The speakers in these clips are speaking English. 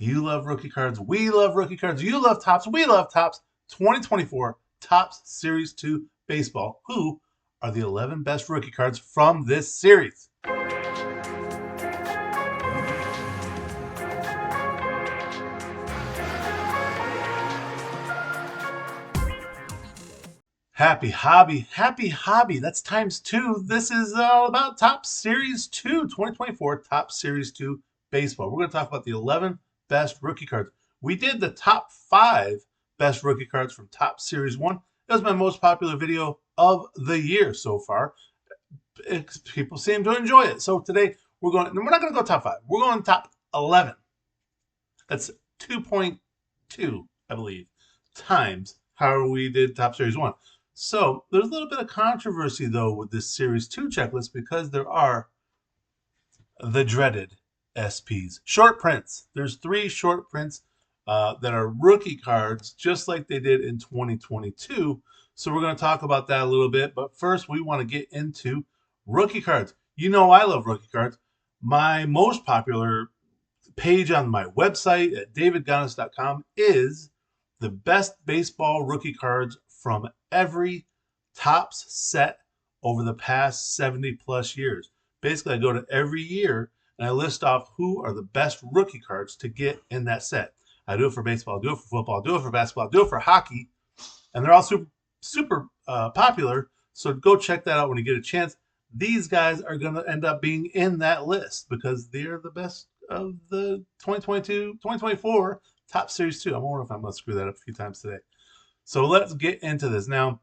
You love rookie cards. We love rookie cards. You love Topps. We love Topps. 2024 Topps Series 2 Baseball. Who are the 11 best rookie cards from this series? Happy hobby. That's times two. This is all about Topps Series 2, 2024 Topps Series 2 Baseball. We're going to talk about the 11 best rookie cards. We did the top 5 best rookie cards from Topps Series 1. It was my most popular video of the year so far. People seem to enjoy it. So today we're not going to go top 5. We're going top 11. That's 2.2, I believe, times how we did Topps Series 1. So there's a little bit of controversy, though, with this Series 2 checklist because there are the dreaded SPs. Short prints. There's 3 short prints that are rookie cards, just like they did in 2022. So we're going to talk about that a little bit. But first, we want to get into rookie cards. You know I love rookie cards. My most popular page on my website at davidgonos.com is the best baseball rookie cards from every Topps set over the past 70 plus years. Basically, I go to every year and I list off who are the best rookie cards to get in that set. I do it for baseball, I do it for football, I do it for basketball, I do it for hockey, and they're all super popular. So go check that out when you get a chance. These guys are going to end up being in that list because they're the best of the 2022-2024 Topps Series 2. I wonder if I'm going to screw that up a few times today. So let's get into this. Now,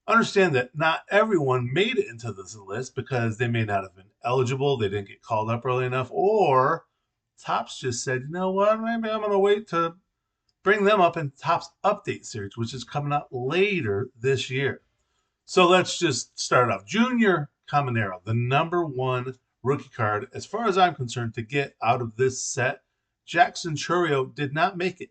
understand that not everyone made it into this list because they may not have been eligible, they didn't get called up early enough, or Topps just said, you know what, maybe I'm going to wait to bring them up in Topps Update Series, which is coming out later this year. So let's just start off. Junior Konero, the #1 rookie card, as far as I'm concerned, to get out of this set. Jackson Chourio did not make it.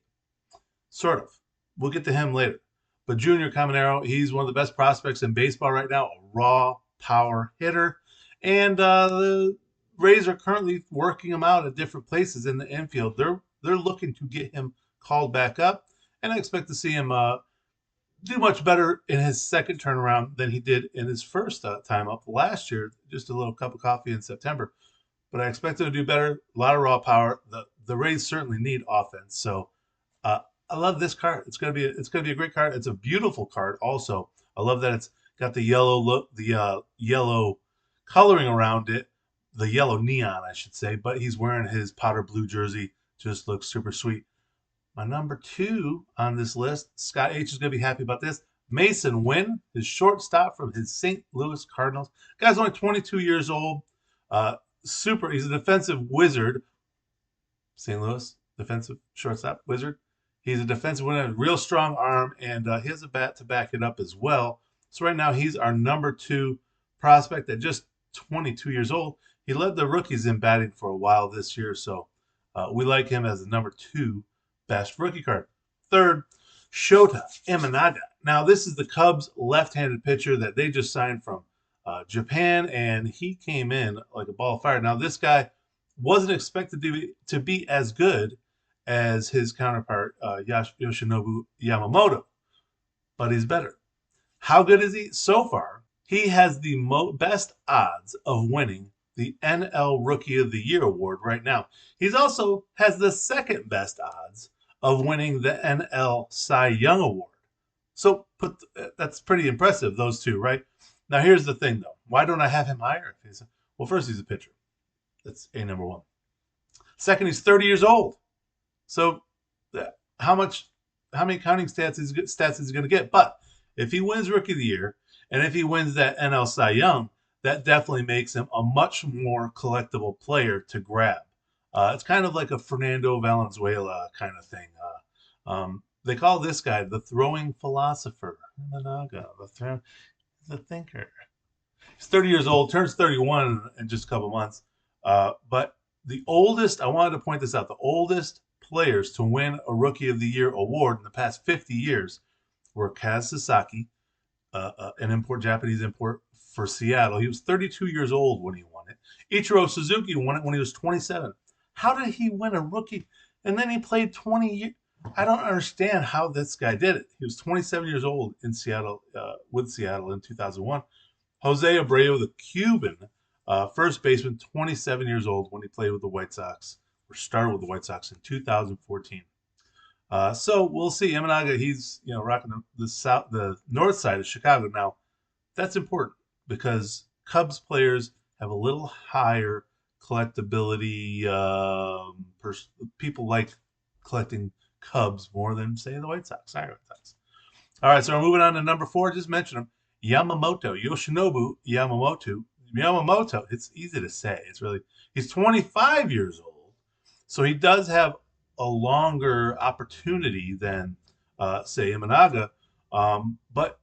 Sort of. We'll get to him later. But Junior Konero, he's one of the best prospects in baseball right now, a raw power hitter. And the Rays are currently working him out at different places in the infield. They're looking to get him called back up, and I expect to see him do much better in his second turnaround than he did in his first time up last year. Just a little cup of coffee in September. But I expect him to do better. A lot of raw power. The Rays certainly need offense. So I love this card. It's gonna be a great card. It's a beautiful card. Also, I love that it's got the yellow look, the yellow coloring around it, the yellow neon, I should say. But he's wearing his powder blue jersey. Just looks super sweet. My #2 on this list, Scott H is gonna be happy about this. Mason Winn, his shortstop from his St. Louis Cardinals. Guy's only 22 years old. He's a defensive wizard. St. Louis defensive shortstop wizard. He's a defensive winner, real strong arm, and he has a bat to back it up as well. So right now he's our #2 prospect at just 22 years old. He led the rookies in batting for a while this year, so we like him as the #2 best rookie card. Third, Shota Imanaga. Now this is the Cubs left-handed pitcher that they just signed from Japan, and he came in like a ball of fire. Now this guy wasn't expected to be as good as his counterpart, Yoshinobu Yamamoto, but he's better. How good is he? So far, he has the best odds of winning the NL Rookie of the Year award right now. He's also has the second best odds of winning the NL Cy Young award. So that's pretty impressive, those two, right? Now here's the thing, though. Why don't I have him higher? Well, first, he's a pitcher. That's #1. Second, he's 30 years old. So how many counting stats is he going to get? But if he wins Rookie of the Year, and if he wins that NL Cy Young, that definitely makes him a much more collectible player to grab. It's kind of like a Fernando Valenzuela kind of thing. They call this guy the throwing philosopher. The thinker. He's 30 years old, turns 31 in just a couple months. But the oldest, I wanted to point this out, the oldest players to win a Rookie of the Year award in the past 50 years were Kaz Sasaki, an Japanese import for Seattle. He was 32 years old when he won it. Ichiro Suzuki won it when he was 27. How did he win a rookie? And then he played 20 years. I don't understand how this guy did it. He was 27 years old in Seattle, with Seattle in 2001. Jose Abreu, the Cuban first baseman, 27 years old when he played with the White Sox, or started with the White Sox in 2014. So we'll see. Imanaga, he's rocking the north side of Chicago now. That's important because Cubs players have a little higher collectability. People like collecting Cubs more than say the White Sox. Sorry, White Sox. All right, so we're moving on to number 4. Just mention him, Yamamoto, Yoshinobu Yamamoto. Yamamoto. It's easy to say. He's 25 years old, so he does have a longer opportunity than say Imanaga, but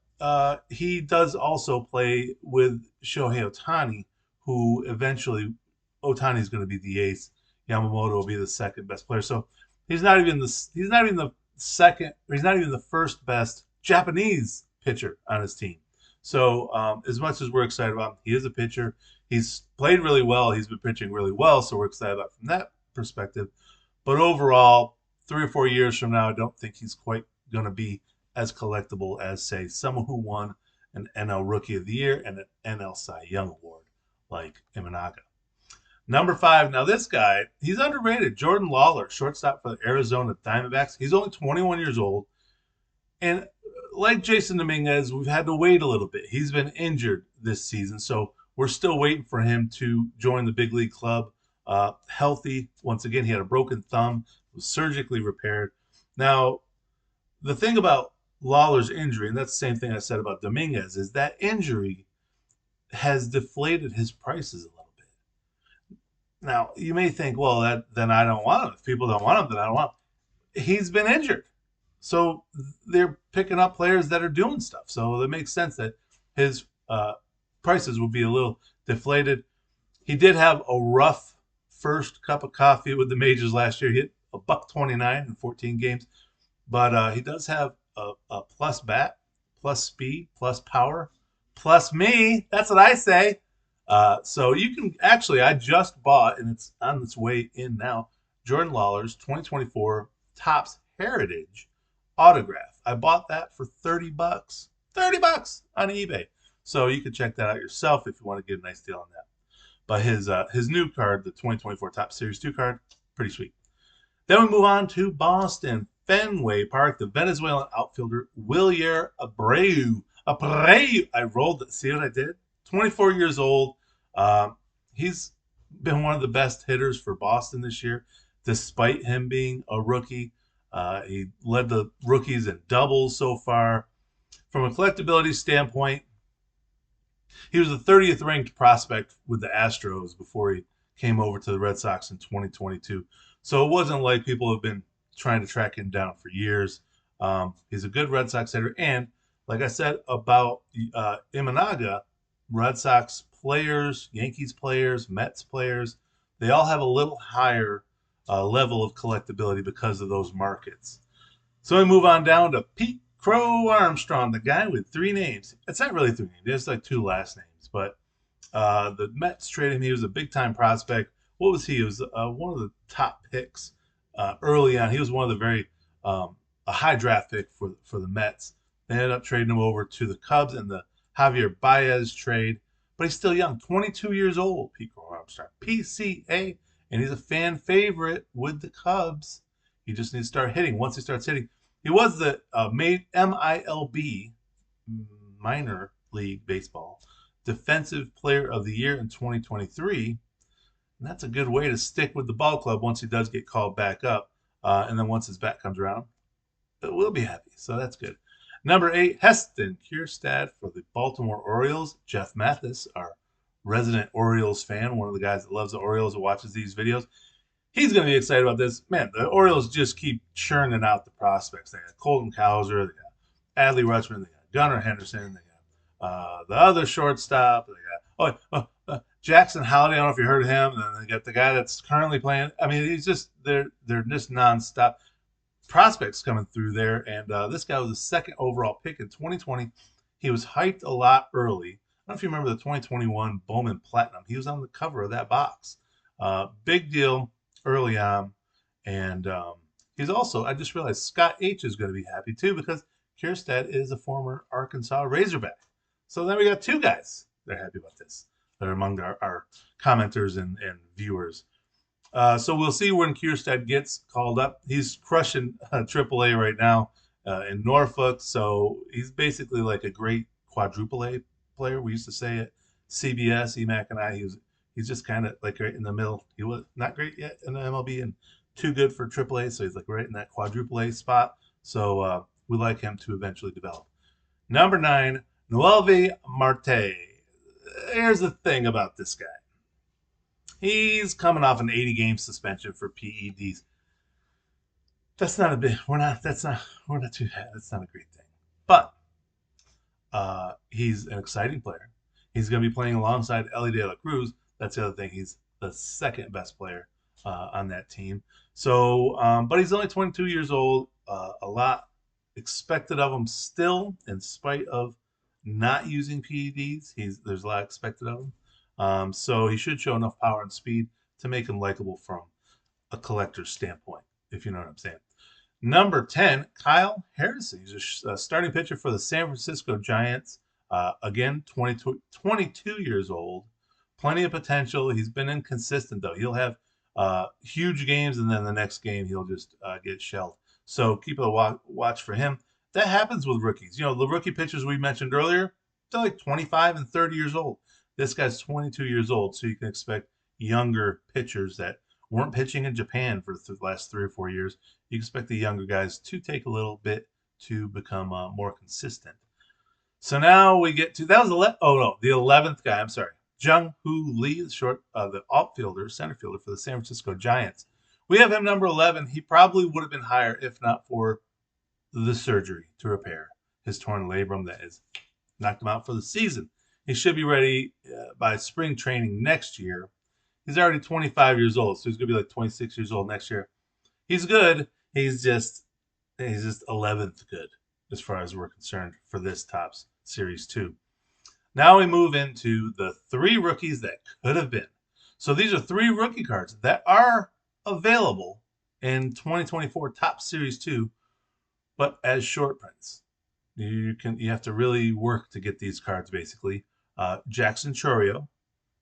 he does also play with Shohei Ohtani, who eventually Ohtani is going to be the ace. Yamamoto will be the second best player. So he's not even the second, or he's not even the first best Japanese pitcher on his team. So as much as we're excited about him, he is a pitcher. He's played really well. He's been pitching really well, so we're excited about it from that perspective. But overall, 3 or 4 years from now, I don't think he's quite going to be as collectible as, say, someone who won an NL Rookie of the Year and an NL Cy Young Award like Imanaga. Number 5, now this guy, he's underrated. Jordan Lawler, shortstop for the Arizona Diamondbacks. He's only 21 years old. And like Jason Dominguez, we've had to wait a little bit. He's been injured this season, so we're still waiting for him to join the big league club healthy. Once again, he had a broken thumb, was surgically repaired. Now, the thing about Lawler's injury, and that's the same thing I said about Dominguez, is that injury has deflated his prices a little bit. Now, you may think, well, then I don't want him. If people don't want him, then I don't want him. He's been injured. So they're picking up players that are doing stuff. So it makes sense that his prices will be a little deflated. He did have a rough first cup of coffee with the majors last year. He hit a $129 in 14 games, but he does have a plus bat, plus speed, plus power, plus me. That's what I say. So you can actually, I just bought, and it's on its way in now, Jordan Lawler's 2024 Topps Heritage autograph. I bought that for $30. $30 on eBay. So you can check that out yourself if you want to get a nice deal on that. But his new card, the 2024 Topps Series 2 card, pretty sweet. Then we move on to Boston, Fenway Park, the Venezuelan outfielder Wilyer Abreu. Abreu. I rolled it. See what I did? 24 years old. He's been one of the best hitters for Boston this year, despite him being a rookie. He led the rookies in doubles so far. From a collectability standpoint, he was the 30th ranked prospect with the Astros before he came over to the Red Sox in 2022. So it wasn't like people have been trying to track him down for years. He's a good Red Sox hitter. And like I said about Imanaga, Red Sox players, Yankees players, Mets players, they all have a little higher level of collectability because of those markets. So we move on down to Pete Crow Armstrong, the guy with 3 names. It's not really 3 names. There's like 2 last names. But the Mets traded him. He was a big-time prospect. What was he? He was one of the top picks early on. He was one of the a high draft pick for the Mets. They ended up trading him over to the Cubs in the Javier Baez trade. But he's still young, 22 years old, Pete Crow Armstrong. PCA, and he's a fan favorite with the Cubs. He just needs to start hitting. Once he starts hitting, he was the MILB, minor league baseball, defensive player of the year in 2023. And that's a good way to stick with the ball club once he does get called back up. And then once his bat comes around, we'll be happy. So that's good. Number 8, Heston Kjerstad for the Baltimore Orioles. Jeff Mathis, our resident Orioles fan, one of the guys that loves the Orioles and watches these videos. He's going to be excited about this. Man, the Orioles just keep churning out the prospects. They got Colton Cowser, they got Adley Rutschman, they got Gunnar Henderson, they got the other shortstop, they got Jackson Holliday. I don't know if you heard of him. And then they got the guy that's currently playing. I mean, they're just nonstop prospects coming through there. And this guy was the 2nd overall pick in 2020. He was hyped a lot early. I don't know if you remember the 2021 Bowman Platinum. He was on the cover of that box. Big deal early on. And he's also, I just realized Scott H is going to be happy too because Kierstead is a former Arkansas Razorback. So then we got two guys that are happy about this. That are among our commenters and viewers. So we'll see when Kierstead gets called up. He's crushing AAA right now in Norfolk. So he's basically like a great quadruple A player. We used to say at CBS, EMAC and I, he's just kind of like right in the middle. He was not great yet in the MLB and too good for AAA. So he's like right in that quadruple A spot. So we like him to eventually develop. Number 9, Noelvi Marte. Here's the thing about this guy. He's coming off an 80-game suspension for PEDs. That's not a big. We're not. That's not. We're not too. That's not a great thing. But he's an exciting player. He's going to be playing alongside Ellie De La Cruz. That's the other thing. He's the second best player on that team. So, but he's only 22 years old. A lot expected of him still, in spite of not using PEDs. There's a lot expected of him. So he should show enough power and speed to make him likable from a collector's standpoint, if you know what I'm saying. Number 10, Kyle Harrison. He's a starting pitcher for the San Francisco Giants. Again, 22 years old. Plenty of potential. He's been inconsistent, though. He'll have huge games, and then the next game he'll just get shelled. So keep a watch for him. That happens with rookies. You know, the rookie pitchers we mentioned earlier, they're like 25 and 30 years old. This guy's 22 years old, so you can expect younger pitchers that weren't pitching in Japan for the last 3 or 4 years. You expect the younger guys to take a little bit to become more consistent. So now we get to the 11th guy. I'm sorry, Jung Hoo Lee, the outfielder, center fielder for the San Francisco Giants. We have him number 11. He probably would have been higher if not for the surgery to repair his torn labrum that has knocked him out for the season. He should be ready by spring training next year. He's already 25 years old, so he's going to be like 26 years old next year. He's good. He's just 11th good as far as we're concerned for this Topps Series 2. Now we move into the 3 rookies that could have been. So these are 3 rookie cards that are available in 2024 Topps Series 2, but as short prints. You have to really work to get these cards, basically. Jackson Chourio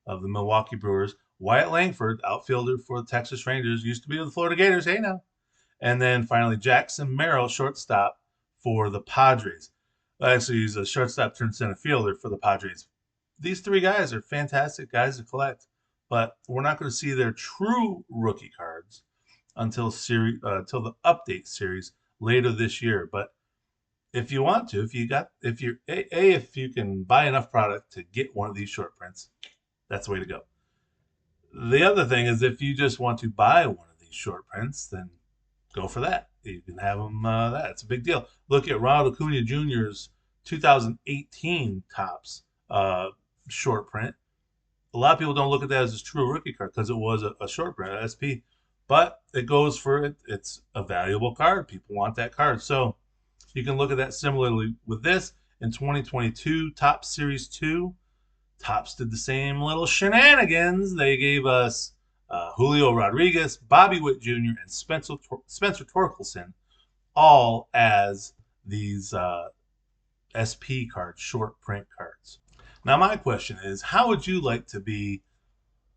of the Milwaukee Brewers, Wyatt Langford, outfielder for the Texas Rangers, used to be with the Florida Gators, hey now. And then finally Jackson Merrill, shortstop for the Padres. Actually, he's a shortstop turned center fielder for the Padres. These 3 guys are fantastic guys to collect, but we're not going to see their true rookie cards until the update series later this year. But if you want to, if you can buy enough product to get one of these short prints, that's the way to go. The other thing is if you just want to buy one of these short prints, then go for that. You can have them. It's a big deal. Look at Ronald Acuna Jr.'s 2018 Topps short print. A lot of people don't look at that as a true rookie card because it was a short print, an SP, but it goes for it. It's a valuable card. People want that card. So you can look at that similarly with this. In 2022 Topps Series 2, Topps did the same little shenanigans. They gave us Julio Rodriguez, Bobby Witt Jr., and Spencer Torkelson all as these SP cards, short print cards. Now my question is, how would you like to be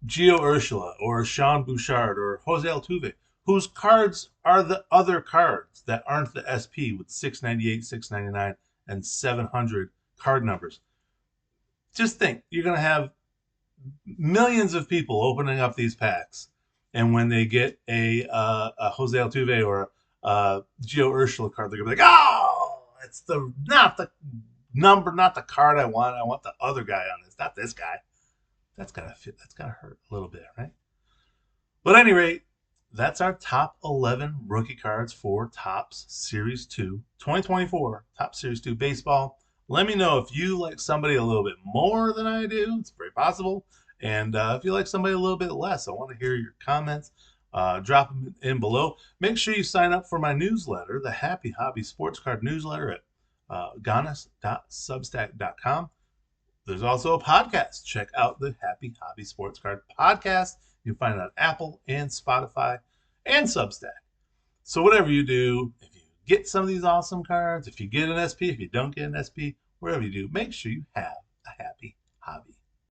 Gio Urshela or Sean Bouchard or Jose Altuve, whose cards are the other cards that aren't the SP with 698, 699, and 700 card numbers? Just think, you're going to have millions of people opening up these packs, and when they get a Jose Altuve or a Gio Urshela card, they're going to be like, oh, it's not the number, not the card I want. I want the other guy on this, not this guy. That's gotta fit. That's gotta hurt a little bit, right? But at any rate, that's our top 11 rookie cards for Topps Series 2, 2024 Topps Series 2 baseball. Let me know if you like somebody a little bit more than I do. It's very possible. And if you like somebody a little bit less, I want to hear your comments. Drop them in below. Make sure you sign up for my newsletter, the Happy Hobby Sports Card newsletter at gonos.substack.com. There's also a podcast. Check out the Happy Hobby Sports Card podcast. You can find it on Apple and Spotify. and Substack. So whatever you do, if you get some of these awesome cards, if you get an SP, if you don't get an SP, wherever you do, make sure you have a happy hobby.